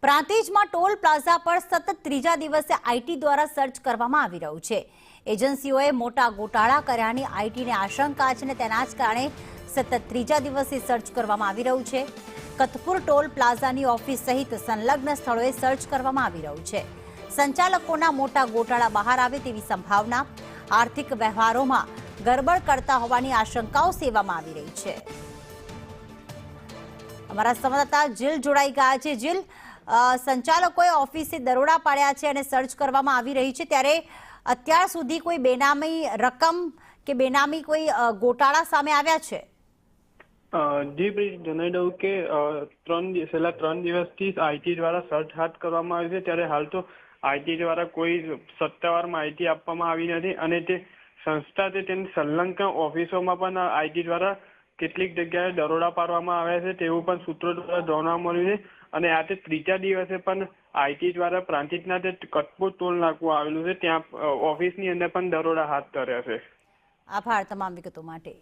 પ્રાંતિજમાં toll plaza પર સતત ત્રીજા દિવસે આઈટી દ્વારા સર્ચ કરવામાં આવી રહ્યું છે। એજન્સીઓએ મોટા ગોટાળા કર્યાની આઈટીને આશંકા છે અને તેના જ કારણે સતત ત્રીજા દિવસે સર્ચ કરવામાં આવી રહ્યું છે। કતપુર ટોલ પ્લાઝાની ઓફિસ સહિત સંલગ્ન સ્થળોએ સર્ચ કરવામાં આવી રહ્યું છે। સંચાલકોના મોટા ગોટાળા બહાર આવે તેવી સંભાવના, આર્થિક વ્યવહારોમાં ગરબડ કરતા હોવાની આશંકાઓ સેવામાં આવી રહી છે। અમારા સંવાદદાતા જીલ જોડાઈ ગયા છે। જીલ, સંચાલકોએ ઓફિસે દરોડા પાડ્યા છે અને સર્ચ કરવામાં આવી રહી છે, ત્યારે અત્યાર સુધી કોઈ બેનામી રકમ કે બેનામી કોઈ ગોટાળા સામે આવ્યા છે? જી પ્લીઝ જણાવી દઉં કે છેલ્લા 3 દિવસથી આઈટી દ્વારા સર્ચ હાથ કરવામાં આવી છે, ત્યારે હાલ તો આઈટી દ્વારા કોઈ સત્તાવાર માહિતી આપવામાં આવી નથી અને તે સંસ્થા છે તેની સંલગ્ન ઓફિસોમાં પણ આઈટી દ્વારા કેટલીક જગ્યાએ દરોડા પાડવામાં આવ્યા છે તેવું પણ સૂત્રો દ્વારા જાણવા મળ્યું છે। અને આજે ત્રીજા દિવસે પણ આઈટી દ્વારા પ્રાંતિજના જે કતપુર ટોલ નાકું આવેલું છે ત્યાં ઓફિસની અંદર પણ દરોડા હાથ ધર્યા છે। આભાર તમામ વિગતો માટે।